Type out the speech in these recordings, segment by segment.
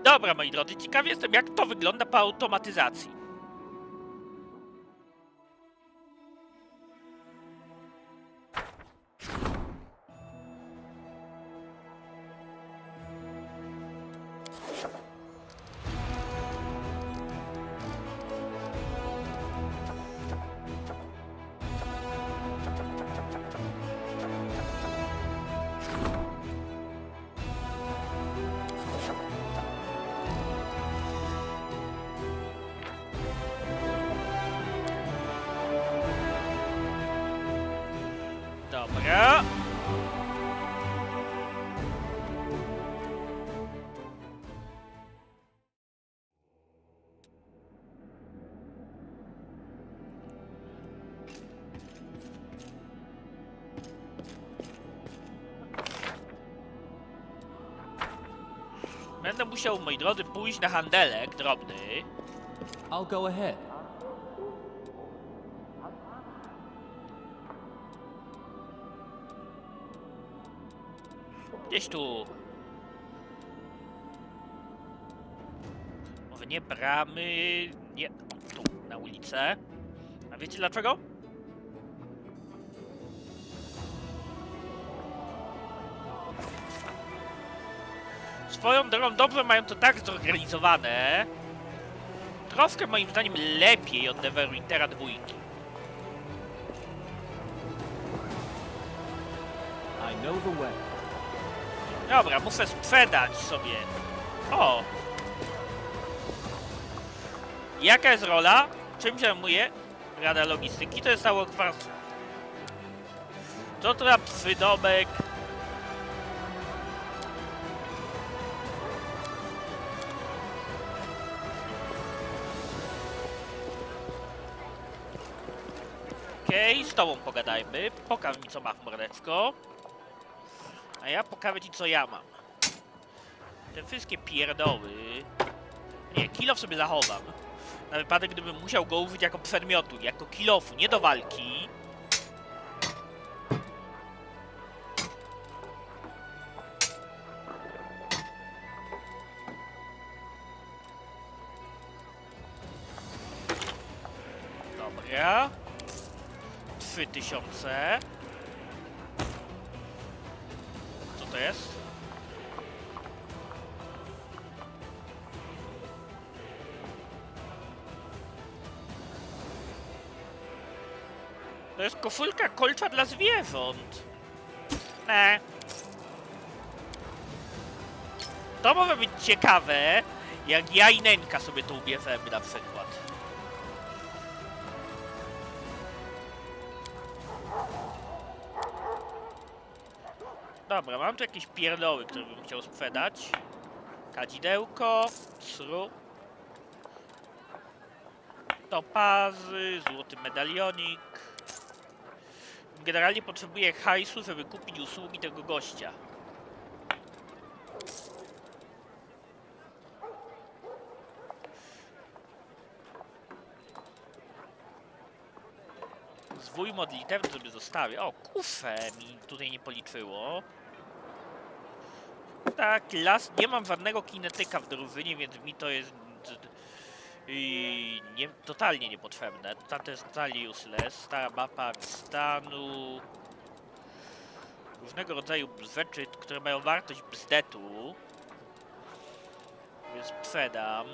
Dobra, moi drodzy, ciekaw jestem, jak to wygląda po automatyzacji. Dobra. Będę musiał, moi drodzy, pójść na handelek drobny. I'll go ahead. Gdzieś tu. Może nie bramy. Nie. O, tu, na ulicę. A wiecie dlaczego? Swoją drogą dobrze mają to tak zorganizowane. Troszkę moim zdaniem lepiej od Neverwintera 2. I know the way. Dobra, muszę sprzedać sobie. O! Jaka jest rola? Czym się zajmuje Rada Logistyki? To jest cało kwarstwo. Co to za przydomek? Okej, z tobą pogadajmy. Pokaż mi, co masz, mordeczko. A ja pokażę ci, co ja mam. Te wszystkie pierdoły... Nie, kilof sobie zachowam. Na wypadek, gdybym musiał go użyć jako przedmiotu, jako kilofu, nie do walki. Dobra. 3000. Co to jest? To jest koszulka kolcza dla zwierząt. Ne. To może być ciekawe, jak ja i Neńka sobie to ubierzemy na przykład. Dobra, mam tu jakieś pierdoły, które bym chciał sprzedać. Kadzidełko, sru. Topazy, złoty medalionik. Generalnie potrzebuję hajsu, żeby kupić usługi tego gościa. Zwój modlitewny sobie zostawię. O, kufę mi tutaj nie policzyło. Tak, las. Nie mam żadnego kinetyka w drużynie, więc mi to jest totalnie niepotrzebne. To jest totalnie useless. Stara mapa stanu. Różnego rodzaju rzeczy, które mają wartość bzdetu. Więc sprzedam.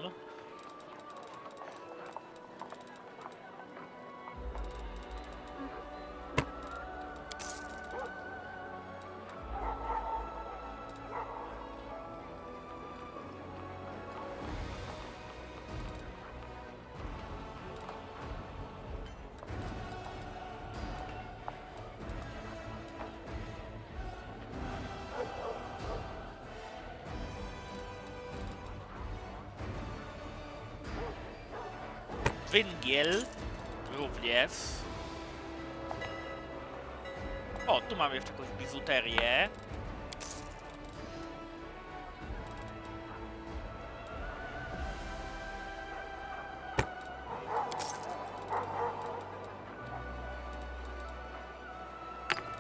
Węgiel również. O, tu mamy jeszcze jakąś biżuterię.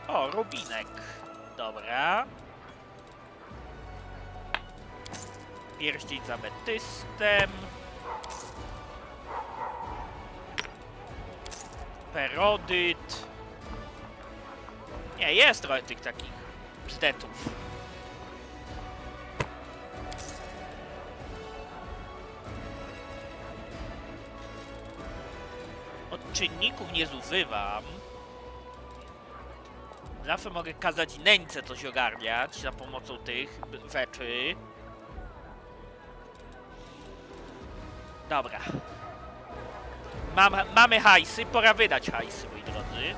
O, rubinek. Dobra. Pierścień z ametystem. Perodyt. Nie, jest trochę tych takich bzdetów. Od czynników nie zużywam. Zawsze mogę kazać nęce coś ogarniać za pomocą tych rzeczy. Dobra. Mamy hajsy, pora wydać hajsy, moi drodzy.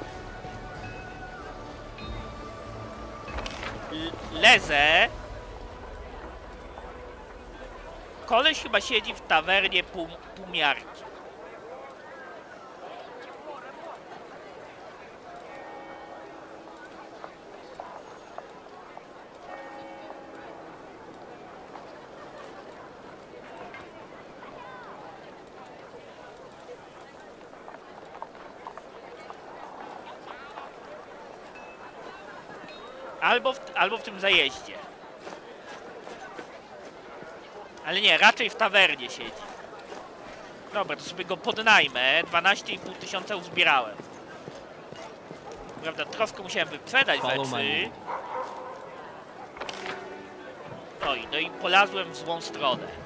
Lezę. Koleś chyba siedzi w tawernie półmiarki. Albo w tym zajeździe. Ale nie, raczej w tawernie siedzi. Dobra, to sobie go podnajmę. 12,5 tysiąca uzbierałem. Prawda, troszkę musiałem wyprzedać rzeczy. No i polazłem w złą stronę.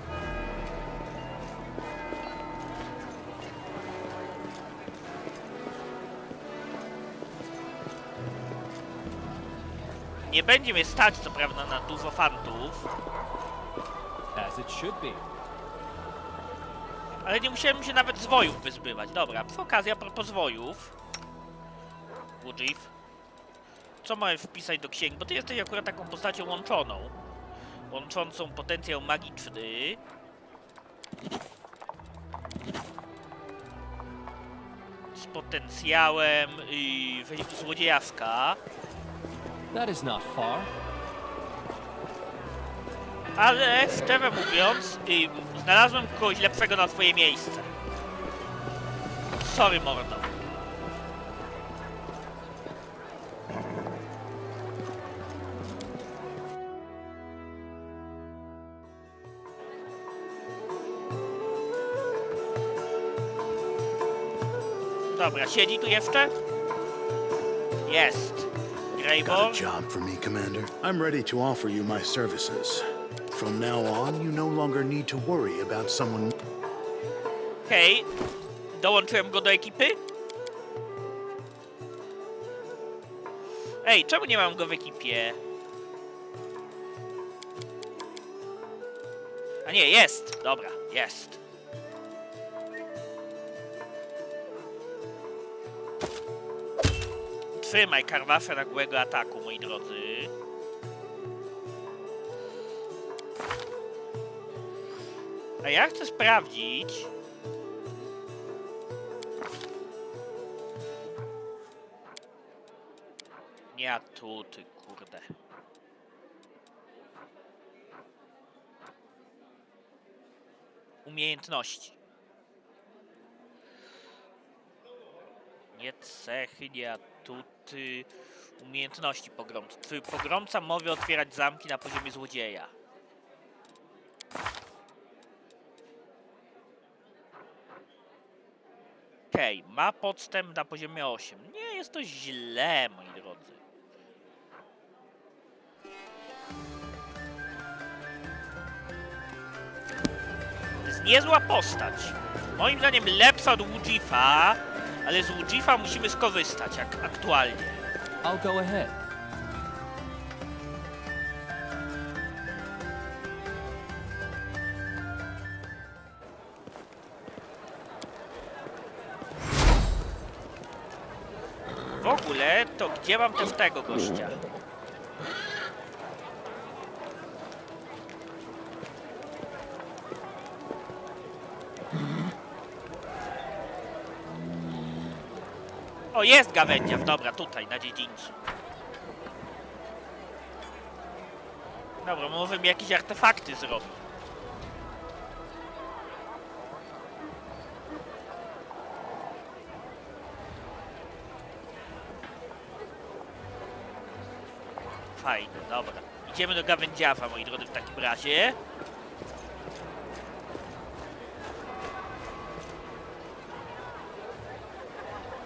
Nie będzie mnie stać, co prawda, na dużo fantów. As it should be. Ale nie musiałem się nawet zwojów wyzbywać. Dobra, przy okazji, a propos zwojów. Woodriff. Co mamy wpisać do księgi? Bo ty jesteś akurat taką postacią łączoną. Łączącą potencjał magiczny. Z potencjałem złodziejawka. That is not far. Ale szczerze mówiąc, znalazłem kogoś lepszego na swoje miejsce. Sorry, mordo. Dobra, siedzi tu jeszcze? Jest. Got a job for me, Commander. I'm ready to offer you my services. From now on, you no longer need to worry about someone... Okej. Dołączyłem go do ekipy? Ej, czemu nie mam go w ekipie? A nie, jest. Dobra, jest. Trzymaj karwasze nagłego ataku, moi drodzy. A ja chcę sprawdzić... Nie, a tu, ty kurde. Umiejętności. Nie cechy, nie atuty. Umiejętności pogromcy. Twój pogromca może otwierać zamki na poziomie złodzieja. Okej, ma podstęp na poziomie 8. Nie jest to źle, moi drodzy. To jest niezła postać. Moim zdaniem lepsza od Woodriffa, ale z Woodriffa musimy skorzystać, jak aktualnie. I'll go ahead. W ogóle, to gdzie mam też tego gościa? O, jest gawędziarz, dobra, tutaj, na dziedzińcu. Dobra, może mi jakieś artefakty zrobić. Fajne, dobra. Idziemy do gawędziarza, moi drodzy, w takim razie.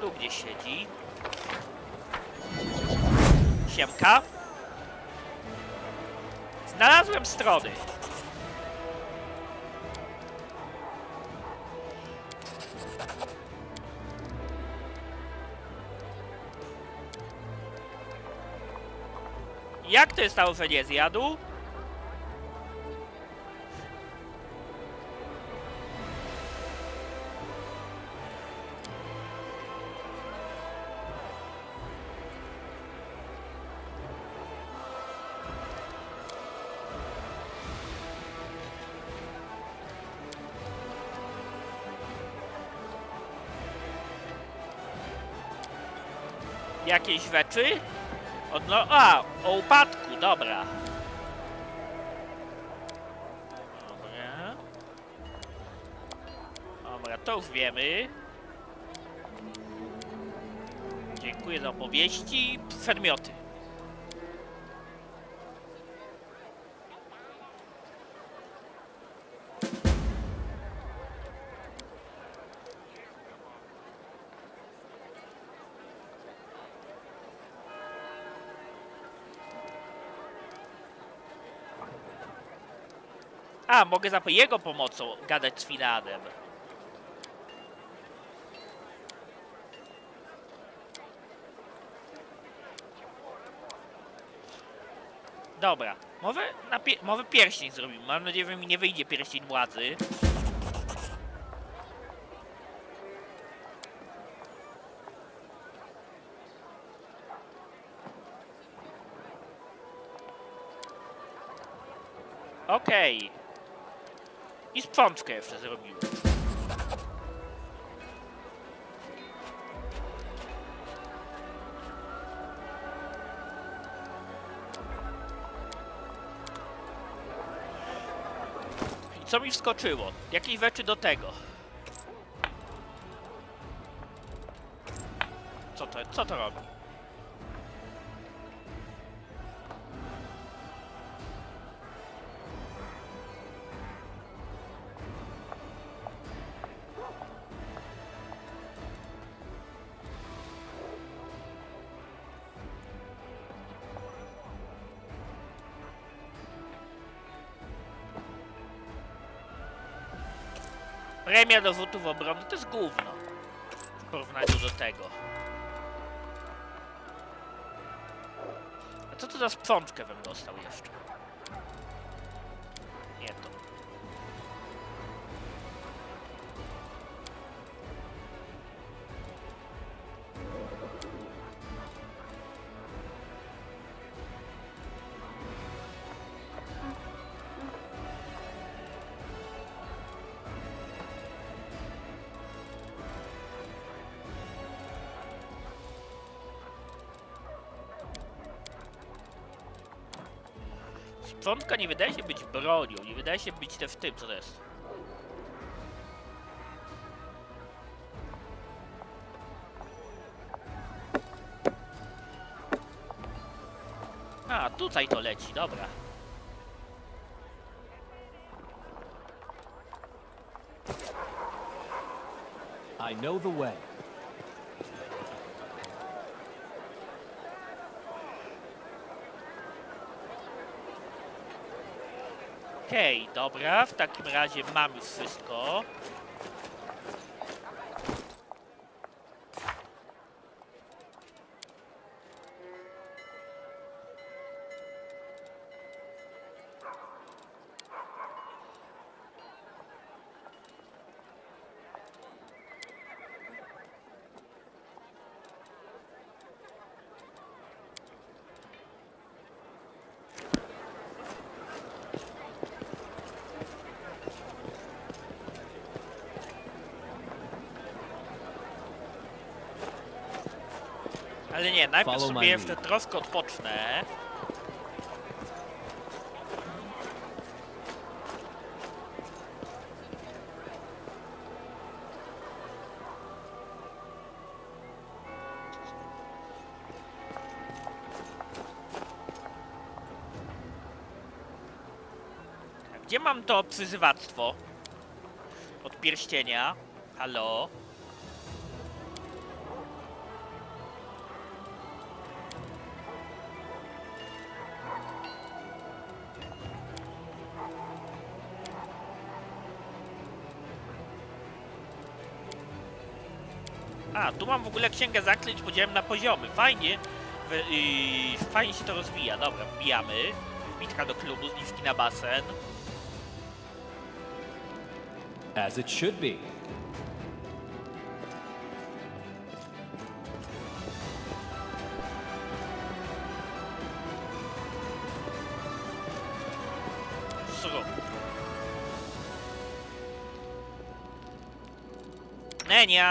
Tu gdzieś siedzi. Siemka. Znalazłem strony. Jak to jest stało, że nie zjadł? Jakieś rzeczy? O upadku, dobra. Dobra. Dobra, to już wiemy. Dziękuję za opowieści. Przedmioty. A, mogę za jego pomocą gadać z Finanem. Dobra, może pierścień zrobimy. Mam nadzieję, że mi nie wyjdzie pierścień władzy. Okej. I sprzączkę jeszcze zrobiłem. I co mi wskoczyło? Jakieś rzeczy do tego. Co to robi? Premia do rzutów obronnych to jest gówno w porównaniu do tego. A co to za sprzączkę bym dostał jeszcze? Nie to. Sprzątka nie wydaje się być bronią, nie wydaje się być też w tym, co to jest. A, tutaj to leci, dobra. I know the way. Okej, dobra, w takim razie mam już wszystko. Ale nie, najpierw Follow sobie my jeszcze lead. troszkę odpocznę. Gdzie mam to przyzywactwo? Od pierścienia. Halo? A, tu mam w ogóle księgę zaklęć, podziałem na poziomy. Fajnie. Fajnie się to rozwija. Dobra, wbijamy. Wbitka do klubu, z niski na basen. As it should be. Sru. Nenia!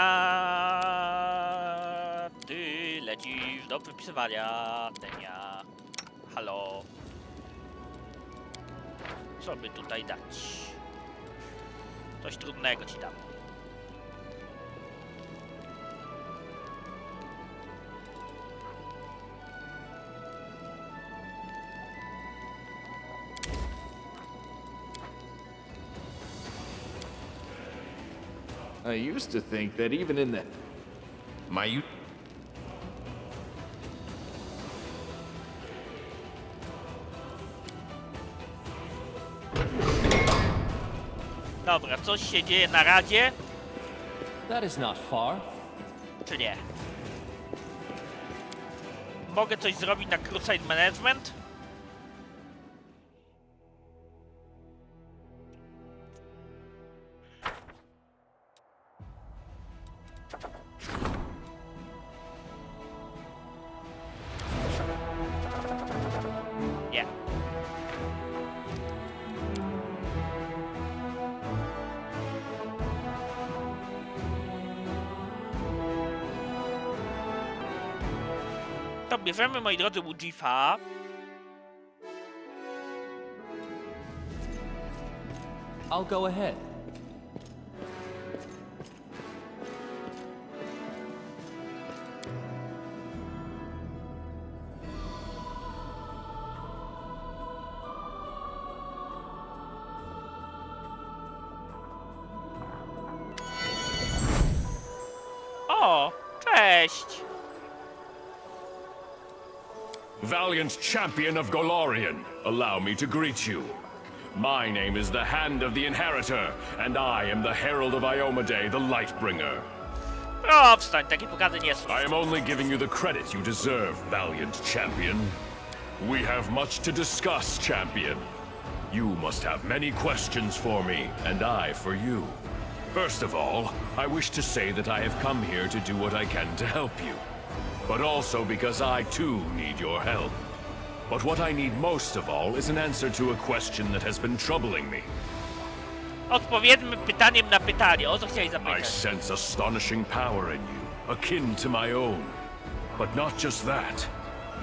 Ty lecisz do wypisywania. Nenia. Halo. Co by tutaj dać? Coś trudnego ci dam. I used to think that even in the... Dobra, coś się dzieje na radzie, That is not far. czy nie? Mogę coś zrobić na Crusade Management? Nie. To bierzemy, moi drodzy, Łudzifa. I'll go ahead. O, cześć! Valiant champion of Golarion, allow me to greet you. My name is the Hand of the Inheritor, and I am the Herald of Iomedae, the Lightbringer. O, wstań, takie pokazy nie są. I am only giving you the credit you deserve, valiant champion. We have much to discuss, champion. You must have many questions for me, and I for you. First of all, I wish to say that I have come here to do what I can to help you. But also because I too need your help. But what I need most of all is an answer to a question that has been troubling me. Odpowiedzmy pytaniem na pytanie. O co chciałeś I zapytać? sense astonishing power in you, akin to my own. But not just that.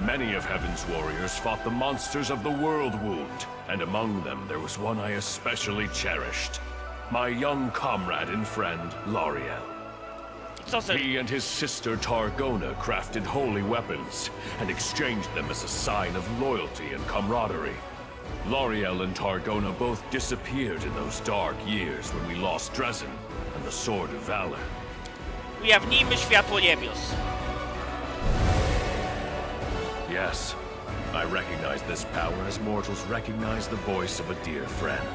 Many of Heaven's warriors fought the monsters of the World Wound, and among them there was one I especially cherished. My young comrade and friend, Loriel. Co se... He and his sister Targona crafted holy weapons and exchanged them as a sign of loyalty and camaraderie. Loriel and Targona both disappeared in those dark years when we lost Dresden and the Sword of Valor. Ujawnijmy światło niebios. Yes, I recognize this power as mortals recognize the voice of a dear friend.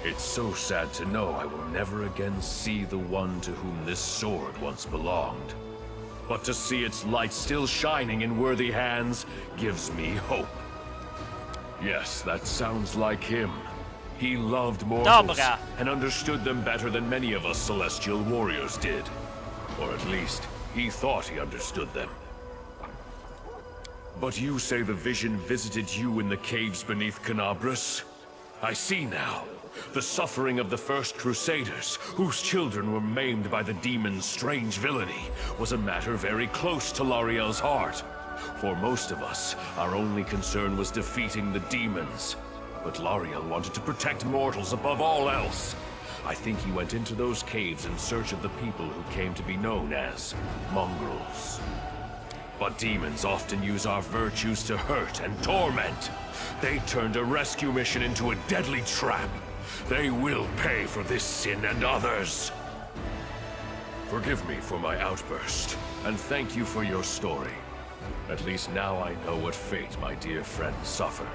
It's so sad to know I will never again see the one to whom this sword once belonged. But to see its light still shining in worthy hands gives me hope. Yes, that sounds like him. He loved mortals Dobra. and understood them better than many of us celestial warriors did. Or at least, he thought he understood them. But you say the vision visited you in the caves beneath Canabras? I see now. The suffering of the first Crusaders, whose children were maimed by the demon's strange villainy, was a matter very close to Loriel's heart. For most of us, our only concern was defeating the demons. But Loriel wanted to protect mortals above all else. I think he went into those caves in search of the people who came to be known as mongrels. But demons often use our virtues to hurt and torment. They turned a rescue mission into a deadly trap. They will pay for this sin and others. Forgive me for my outburst, and thank you for your story. At least now I know what fate my dear friend suffered.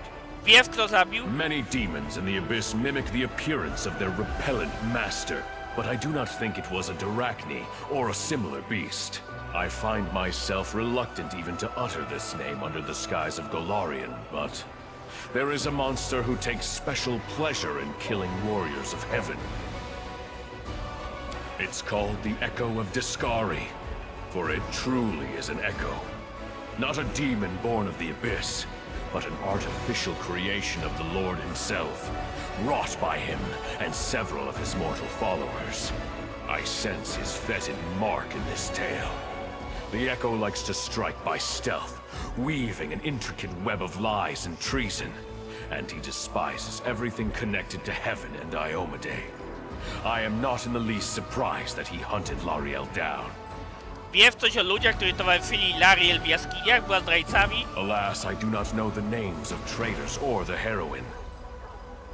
Wiesz, kto zabił? Many demons in the Abyss mimic the appearance of their repellent master. but I do not think it was a Darachni or a similar beast. I find myself reluctant even to utter this name under the skies of Golarion, but there is a monster who takes special pleasure in killing warriors of heaven. It's called the Echo of Discari, for it truly is an echo. Not a demon born of the abyss, but an artificial creation of the Lord himself, wrought by him and several of his mortal followers. I sense his fetid mark in this tale. The Echo likes to strike by stealth, weaving an intricate web of lies and treason, and he despises everything connected to heaven and Iomedae. I am not in the least surprised that he hunted Lariel down. Wiesz coś o ludziach, którzy towarzyszyli Lariel w jaskiniach, była zdrajcami? Alas, I do not know the names of traitors or the heroine.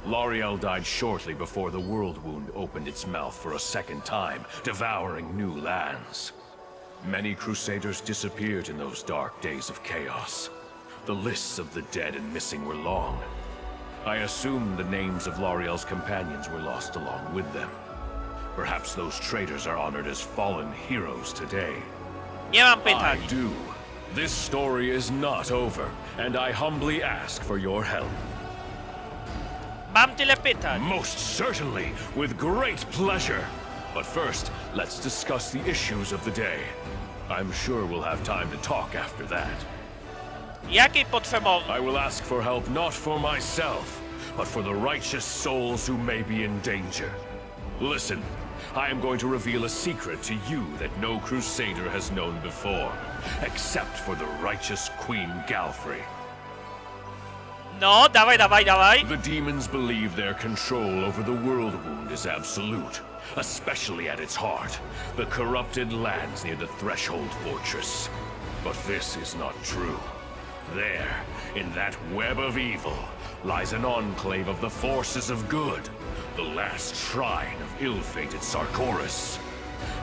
Lariel died shortly before the World Wound opened its mouth for a second time, devouring new lands. Many Crusaders disappeared in those dark days of chaos. The lists of the dead and missing were long. I assume the names of Lariel's companions were lost along with them. Perhaps those traitors are honored as fallen heroes today. Nie mam I pytań. do. This story is not over, and I humbly ask for your help. Mam tyle pytań. Most certainly, with great pleasure. But first, let's discuss the issues of the day. I'm sure we'll have time to talk after that. Jakiej potrzebowej? I will ask for help not for myself, but for the righteous souls who may be in danger. Listen, I am going to reveal a secret to you that no Crusader has known before, except for the righteous Queen Galfrey. No, dawaj, dawaj, dawaj. The demons believe their control over the World Wound is absolute, especially at its heart, the corrupted lands near the Threshold Fortress. But this is not true. There, in that web of evil, lies an enclave of the forces of good, the last shrine of ill-fated Sarkoris.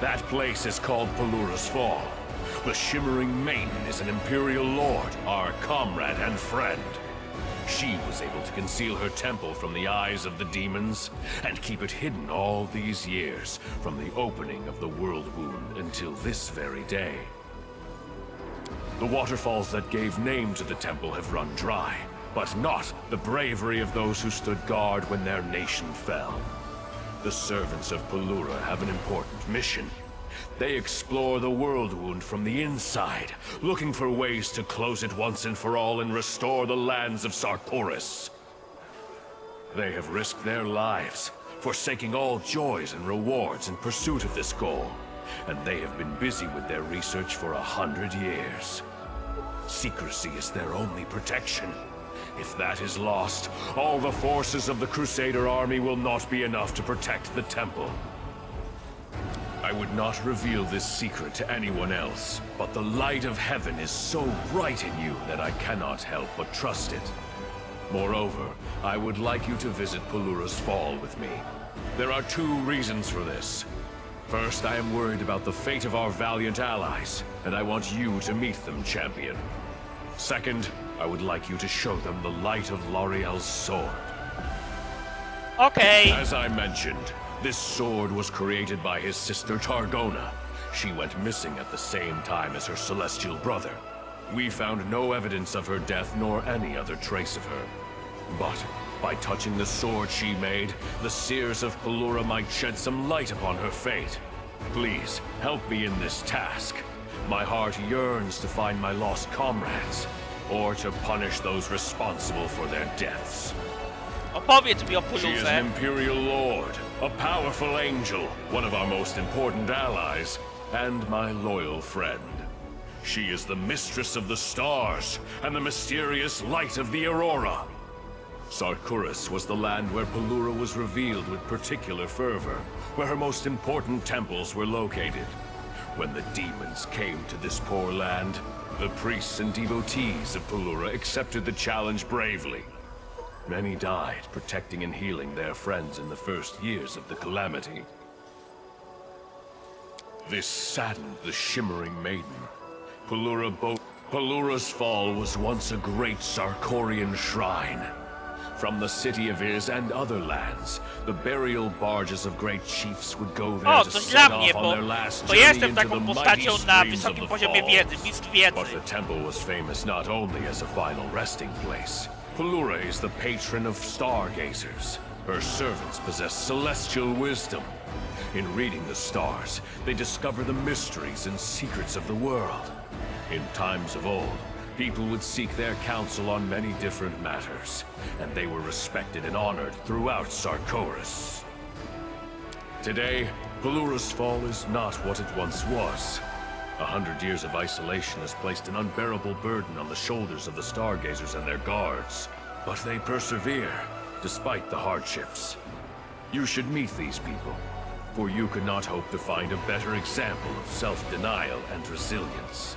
That place is called Pelura's Fall. The Shimmering Maiden is an Imperial Lord, our comrade and friend. She was able to conceal her temple from the eyes of the demons and keep it hidden all these years, from the opening of the World Wound until this very day. The waterfalls that gave name to the temple have run dry, but not the bravery of those who stood guard when their nation fell. The servants of Pelura have an important mission. They explore the World Wound from the inside, looking for ways to close it once and for all and restore the lands of Sarkoris. They have risked their lives, forsaking all joys and rewards in pursuit of this goal, and they have been busy with their research for 100 years. Secrecy is their only protection. If that is lost, all the forces of the Crusader army will not be enough to protect the temple. I would not reveal this secret to anyone else, but the light of heaven is so bright in you that I cannot help but trust it. Moreover, I would like you to visit Pelura's Fall with me. There are two reasons for this. First, I am worried about the fate of our valiant allies, and I want you to meet them, champion. Second, I would like you to show them the light of Lariel's sword. Okej. As I mentioned, this sword was created by his sister Targona. She went missing at the same time as her celestial brother. We found no evidence of her death nor any other trace of her. But by touching the sword she made, the seers of Pelura might shed some light upon her fate. Please, help me in this task. My heart yearns to find my lost comrades, or to punish those responsible for their deaths. Opowiedz mi o She is Pelurze. an Imperial Lord, a powerful angel, one of our most important allies, and my loyal friend. She is the mistress of the stars, and the mysterious light of the Aurora. Sarkoris was the land where Pelura was revealed with particular fervor, where her most important temples were located. When the demons came to this poor land, the priests and devotees of Pelura accepted the challenge bravely. Many died protecting and healing their friends in the first years of the calamity. This saddened the Shimmering Maiden. Pelura's Fall was once a great Sarkorian shrine. From the city of Iz and other lands, the burial barges of great chiefs would go there O, to coś set dla mnie, off on bo their last to journey jestem into the taką mighty postacią na streams of wysokim the poziomie wiedzy, falls. mistrz But wiedzy. the temple was famous not only as a final resting place. Palura is the patron of stargazers. Her servants possess celestial wisdom. In reading the stars, they discover the mysteries and secrets of the world. In times of old, people would seek their counsel on many different matters, and they were respected and honored throughout Sarkoris. Today, Palura's fall is not what it once was. 100 years of isolation has placed an unbearable burden on the shoulders of the stargazers and their guards. But they persevere, despite the hardships. You should meet these people, for you could not hope to find a better example of self-denial and resilience.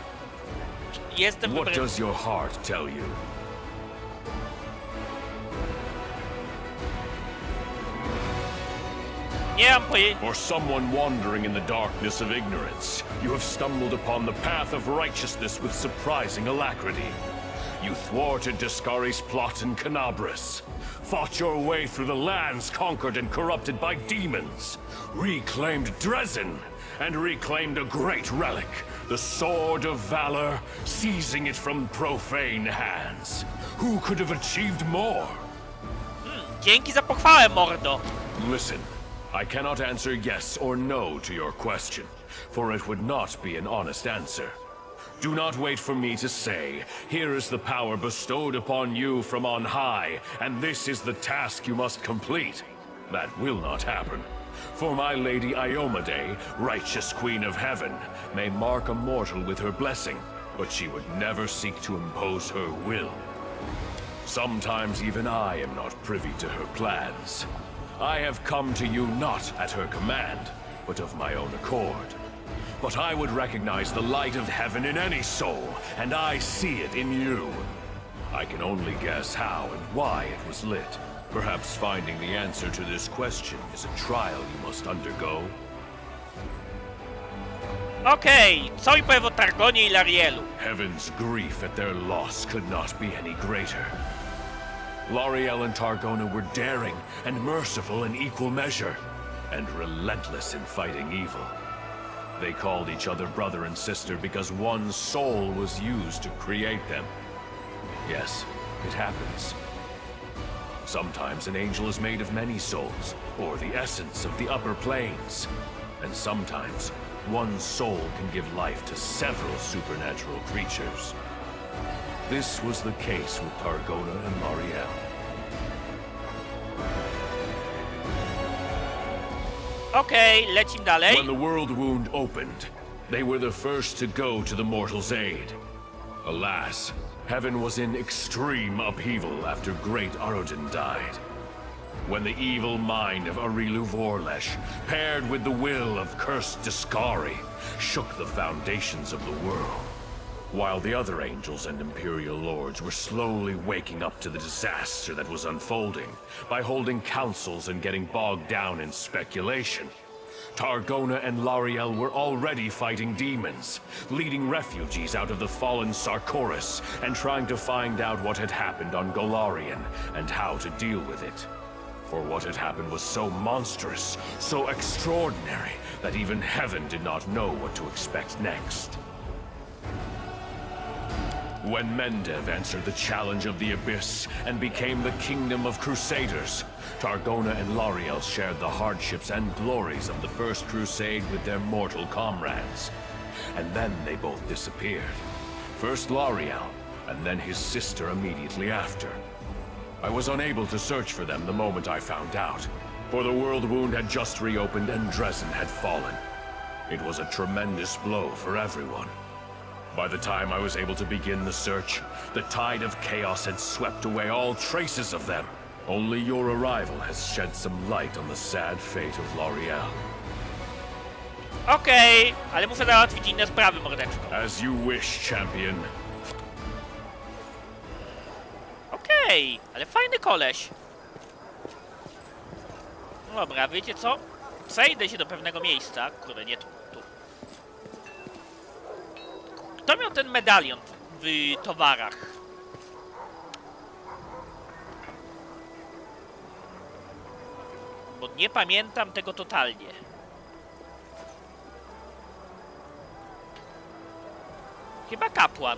Jestem What dobry. does your heart tell you? Nie mam pojęcia. For someone wandering in the darkness of ignorance, you have stumbled upon the path of righteousness with surprising alacrity. You thwarted Discari's plot in Canabras, fought your way through the lands conquered and corrupted by demons, reclaimed Dresden, and reclaimed a great relic, the Sword of Valor, seizing it from profane hands. Who could have achieved more? Dzięki za pochwałę, mordo. Listen, I cannot answer yes or no to your question, for it would not be an honest answer. Do not wait for me to say, here is the power bestowed upon you from on high, and this is the task you must complete. That will not happen. For my lady Iomade, righteous queen of heaven, may mark a mortal with her blessing, but she would never seek to impose her will. Sometimes even I am not privy to her plans. I have come to you not at her command, but of my own accord. But I would recognize the light of heaven in any soul, and I see it in you. I can only guess how and why it was lit. Perhaps finding the answer to this question is a trial you must undergo. Okej, co mi powie o Targonie i Larielu? Heaven's grief at their loss could not be any greater. L'Ariel and Targona were daring and merciful in equal measure, and relentless in fighting evil. They called each other brother and sister because one soul was used to create them. Yes, it happens. Sometimes an angel is made of many souls, or the essence of the upper planes. And sometimes, one soul can give life to several supernatural creatures. This was the case with Targona and L'Ariel. Okej, lecim dalej. When the world wound opened, they were the first to go to the mortal's aid. Alas, heaven was in extreme upheaval after great Arodin died. When the evil mind of Arilu Vorlesh, paired with the will of cursed Discari, shook the foundations of the world. While the other angels and Imperial Lords were slowly waking up to the disaster that was unfolding by holding councils and getting bogged down in speculation, Targona and L'Ariel were already fighting demons, leading refugees out of the fallen Sarkoris, and trying to find out what had happened on Golarion and how to deal with it. For what had happened was so monstrous, so extraordinary, that even heaven did not know what to expect next. When Mendev answered the challenge of the Abyss and became the Kingdom of Crusaders, Targona and L'Ariel shared the hardships and glories of the First Crusade with their mortal comrades. And then they both disappeared. First L'Ariel, and then his sister immediately after. I was unable to search for them the moment I found out, for the world wound had just reopened and Dresden had fallen. It was a tremendous blow for everyone. By the time I was able to begin the search, the tide of chaos had swept away all traces of them. Only your arrival has shed some light on the sad fate of L'Ariel. Okej, ale muszę załatwić inne sprawy, mordeczko. As you wish, champion. Okej, ale fajny koleś. No dobra, wiecie co? Przejdę się do pewnego miejsca. Kurde, nie tu. Kto miał ten medalion w towarach? Bo nie pamiętam tego totalnie. Chyba kapłan.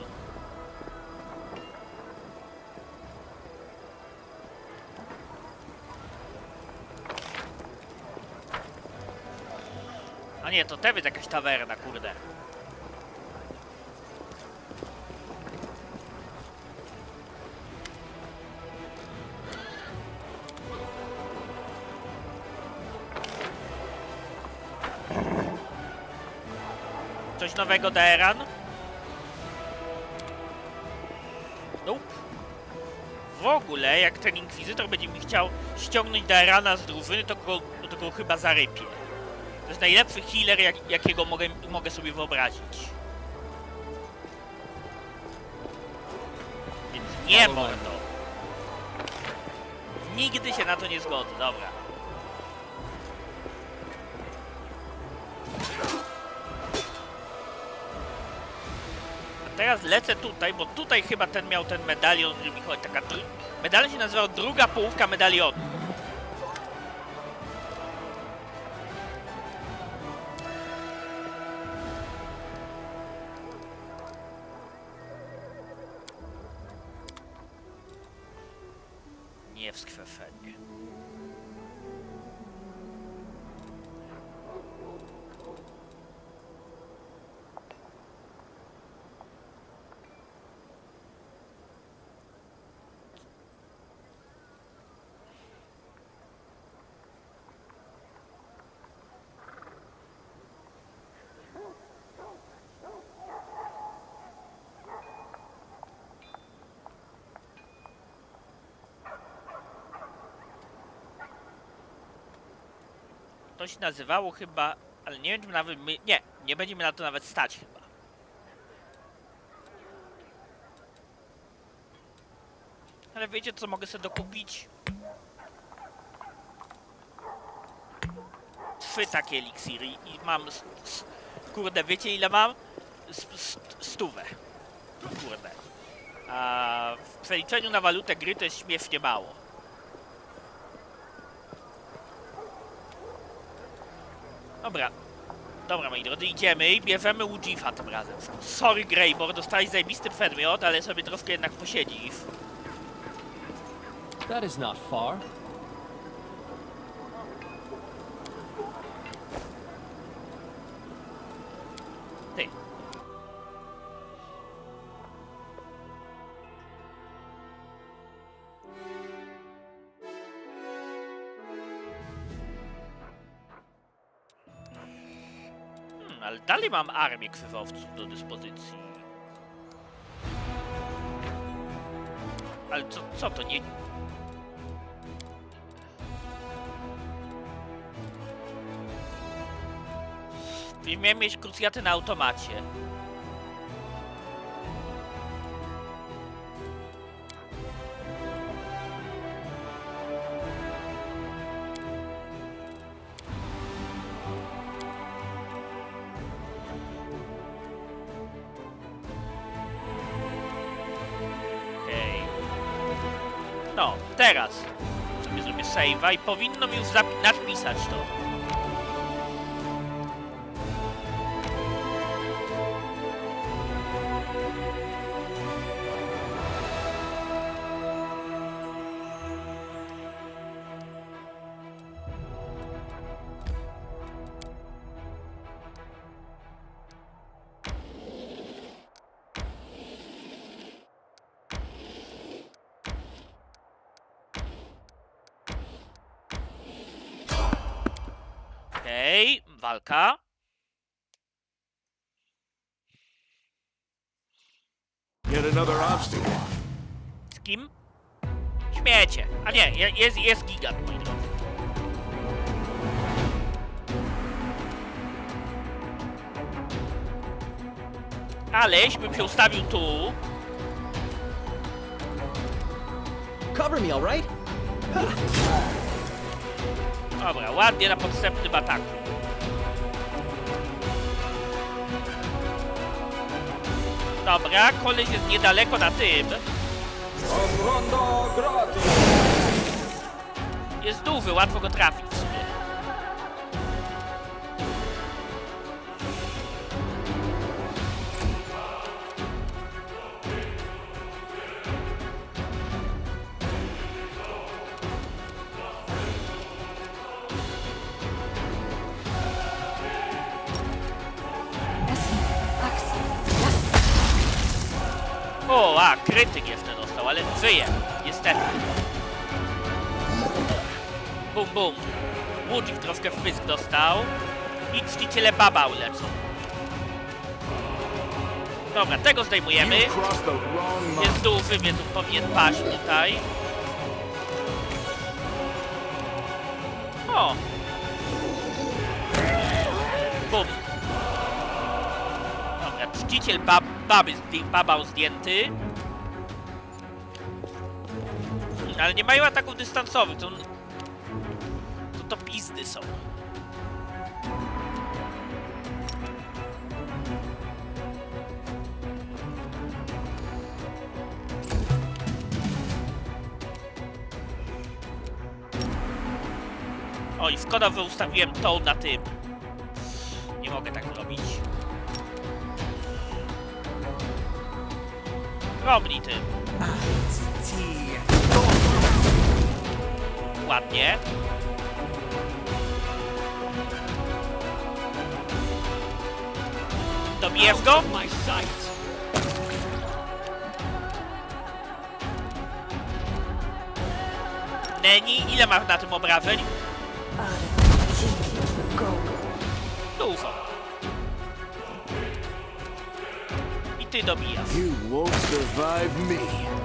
A nie, to jest jakaś tawerna, kurde. Coś nowego, Daeran? Nope. W ogóle, jak ten inkwizytor będzie mi chciał ściągnąć Daerana z drużyny, to go chyba zarypie. To jest najlepszy healer, jakiego mogę sobie wyobrazić. Więc nie mordo. Nigdy się na to nie zgodzę, dobra. A teraz lecę tutaj, bo tutaj chyba ten miał ten medalion, który mi chodzi. Medalion się nazywał druga połówka medalionu. Nie w skwefenie. To się nazywało chyba, ale nie wiem, czy nawet my... Nie będziemy na to nawet stać chyba. Ale wiecie, co mogę sobie dokupić? 3 takie eliksiry i mam... Kurde, wiecie ile mam? 100. Kurde. A w przeliczeniu na walutę gry to jest śmiesznie mało. Dobra, moi drodzy, idziemy i bierzemy Ujifa tym razem. Sorry, Greybor, dostałeś zajebisty przedmiot, ale sobie troszkę jednak posiedzisz. That is not far. Ty. Ale dalej mam armię krwawców do dyspozycji. Ale co to nie... Miałem mieć krucjaty na automacie. No, teraz sobie zrobię save'a i powinno mi już napisać to. Okej, walka. Yet another obstacle. Z kim? Śmiecie. A nie, jest gigant, moi drodzy. Aleś bym się ustawił tu. Cover me, all right? Dobra, ładnie na podstępnym ataku. Dobra, koleś jest niedaleko na tym. Jest duży, łatwo go trafić w sumie. A, krytyk jeszcze dostał, ale żyje. Niestety. Bum, bum. Łudzik troszkę w pysk dostał. I czciciele babał lecą. Dobra, tego zdejmujemy. Jest duży, więc powinien paść tutaj. O! Bum. Dobra, czciciel babał zdjęty. Ale nie mają ataków dystansowych, to pizdy są. Oj, szkoda, że ustawiłem to na tym. Nie mogę tak robić. Robnij tym. Ładnie. Dobijesz go? Neni, ile masz na tym obrażeń? Dużo. I ty dobijasz.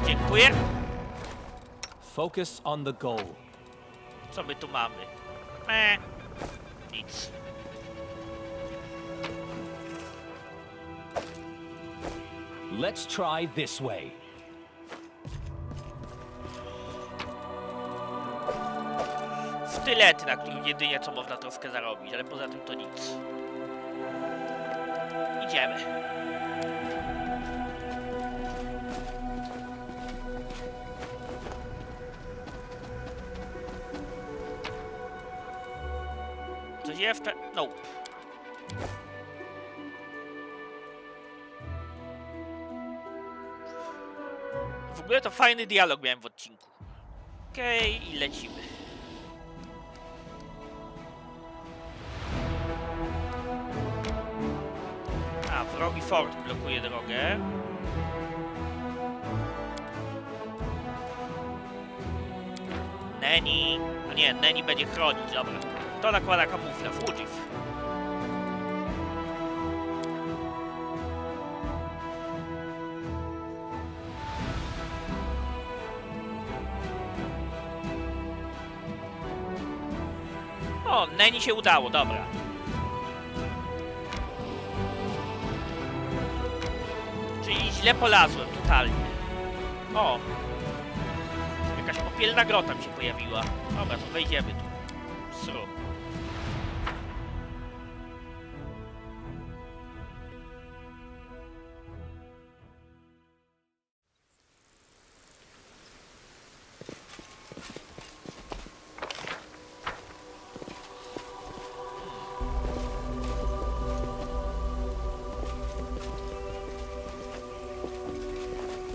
Dziękuję. Focus on the goal. Co my tu mamy? Nic. Let's try this way. Sztylety, na których jedynie co można troszkę zarobić, ale poza tym to nic. Idziemy. Coś jeszcze? Nope. W ogóle to fajny dialog miałem w odcinku. Okej, i lecimy. A, wrogi fort blokuje drogę. Neni... A nie, Neni będzie chronić, dobra. To nakłada kamuflaż, Łudzik. O, Neni się udało, dobra. Czyli źle polazłem, totalnie. O! Jakaś popielna grota mi się pojawiła. Dobra, to wejdziemy tu. Sru.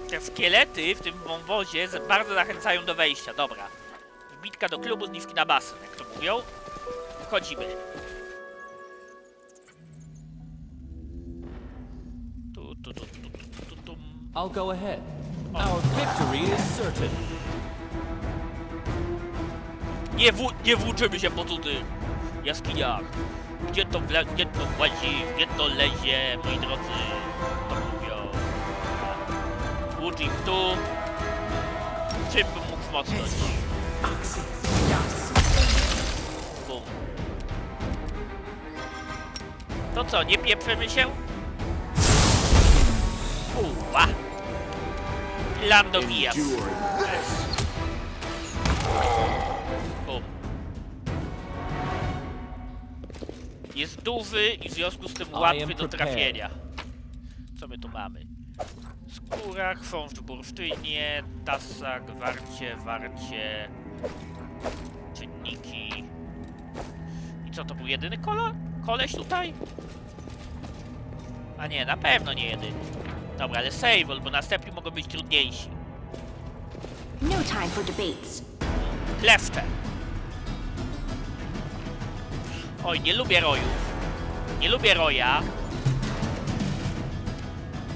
Te szkielety w tym wąwozie bardzo zachęcają do wejścia. Dobra. Wbitka do klubu, zniżki na basen, jak to mówią. Wchodzimy. I'll go ahead. Our victory is certain. Nie włóczymy się po cudzych jaskiniach. Gdzie to włazi, gdzie to lezie, moi drodzy. To mówią. Łudzik tu. Czym bym mógł wzmocnić? Bum. To co, nie pieprzymy się? Uła. Lando Mijas. Bum. Jest duży i w związku z tym łatwy do trafienia. Co my tu mamy? Skóra, chrząszcz w bursztynie, tasak, warcie, czynniki. I co, to był jedyny koleś tutaj? A nie, na pewno nie jedyny. Dobra, ale save, bo następni mogą być trudniejsi. No time for debates. Kleszcze. Oj, nie lubię rojów. Nie lubię roja.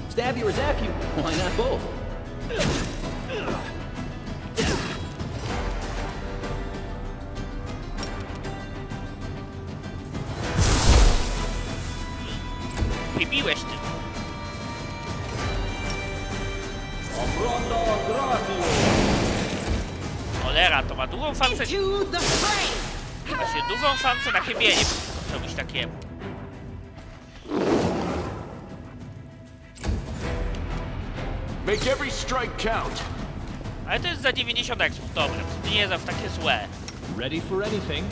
Stab you or zap you? Why not both? Wybiłeś tym. Cholera, to ma długą fansę. Właśnie długą fansę na chybienie. Czemuś takiemu. Make every strike count. Ale to jest za 90 exp. Dobra, to nie jest aż takie złe. Ready for anything?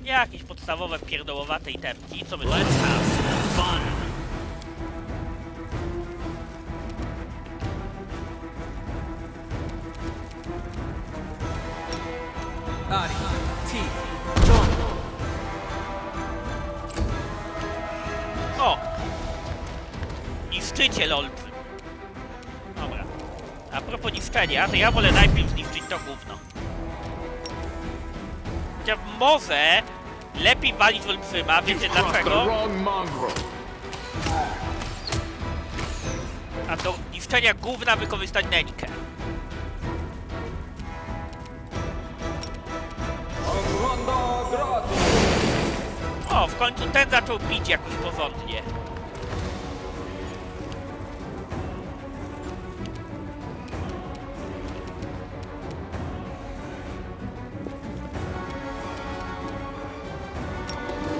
Jakieś podstawowe pierdołowate itemki, co by... Let's have some fun. O! Niszczyciel olbrzym. Dobra. A propos niszczenia, to ja wolę najpierw zniszczyć to gówno. Chociaż może lepiej walić w olbrzyma, wiecie dlaczego? A do niszczenia gówna wykorzystać nęćkę. O, w końcu ten zaczął bić jakoś porządnie.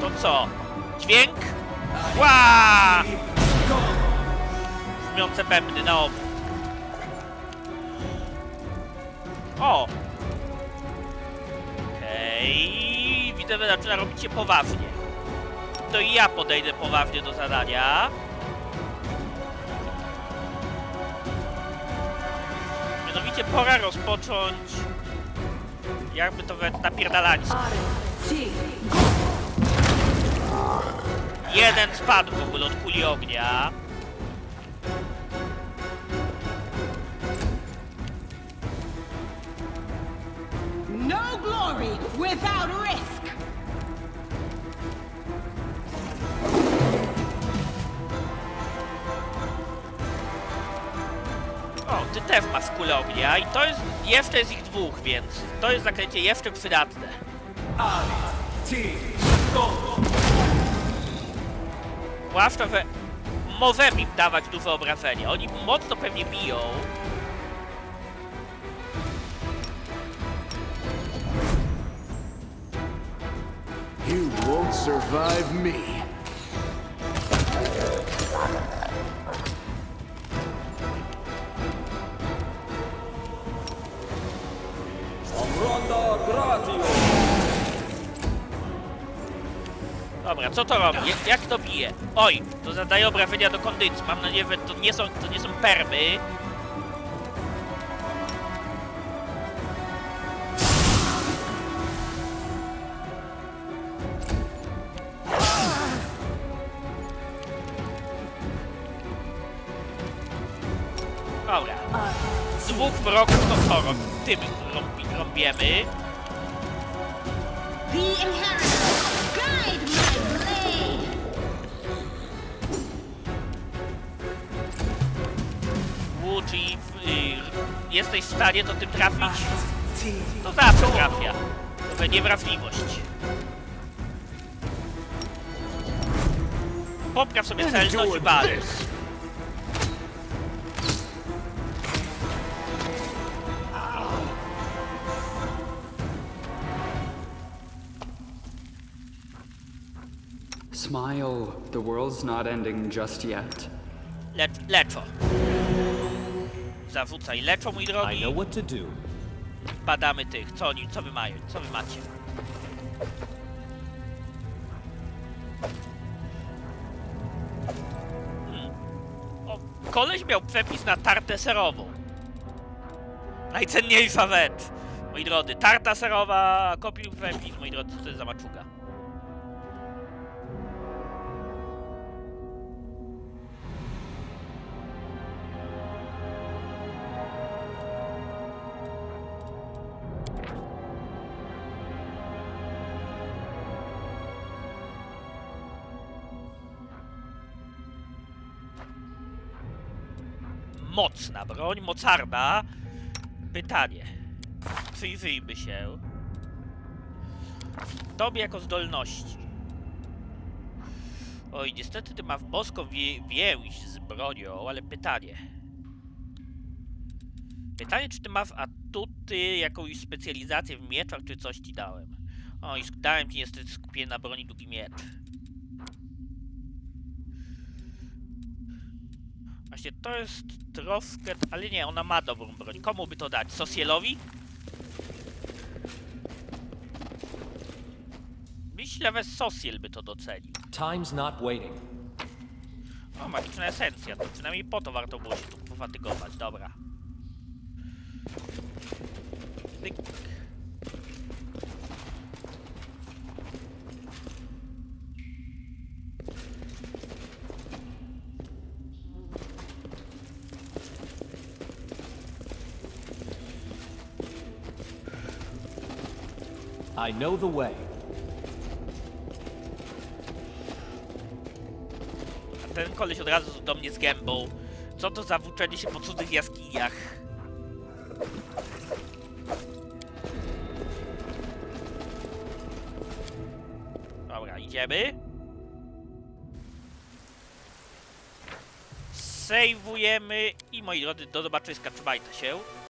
To co? Dźwięk? Ła! Brzmiące bębny na obu. O! Okej, widzę, że zaczyna robić się poważnie. To i ja podejdę poważnie do zadania. Mianowicie pora rozpocząć... Jakby to wręcz napierdalańsko. Jeden spadł w ogóle od kuli ognia. No glory without risk. O, ty też masz kulę ognia i to jest... Jeszcze jest ich dwóch, więc to jest zaklęcie jeszcze przydatne. Zwłaszcza, że możemy im dawać duże obrażenie. Oni mocno pewnie biją. You won't survive me. Dobra, co to robi? Jak to bije? Oj, to zadaje obrażenia do kondycji. Mam nadzieję, że to nie są permy. Dobra. Dwóch wrogów to co robi? Tym rąbiemy. The inheritor, guide my blade. Łuci, jesteś w stanie to tym trafić? To zawsze trafia. To niewrażliwość. Popraw sobie celność i balans. Smile, the world's not ending just yet. Leczo. Zawrzucaj leczo, mój I drogi. know what to do. Badamy tych. Co wy mają? Co wy macie? O, koleś miał przepis na tartę serową. Najcenniejsza rzecz. Moi drodzy, tarta serowa, kopił przepis. Moi drodzy, co to jest za maczuga? Mocna broń, mocarna. Pytanie. Przyjrzyjmy się tobie jako zdolności. Oj, niestety ty masz boską więź z bronią, ale pytanie. Pytanie, czy ty masz atuty, jakąś specjalizację w mieczach, czy coś ci dałem? O, i dałem ci niestety skupienie na broni długi miecz. Właśnie to jest troszkę... Ale nie, ona ma dobrą broń. Komu by to dać? Sosielowi? Myślę, że Sosiel by to docenił. Time's not waiting. O, magiczna esencja. To przynajmniej po to warto było się tu pofatygować. Dobra. Tyk. I know the way. A ten koleś od razu do mnie z gębą. Co to za włóczenie się po cudzych jaskiniach? Dobra, idziemy. Sejwujemy i moi drodzy, do zobaczyska, trzymajcie się.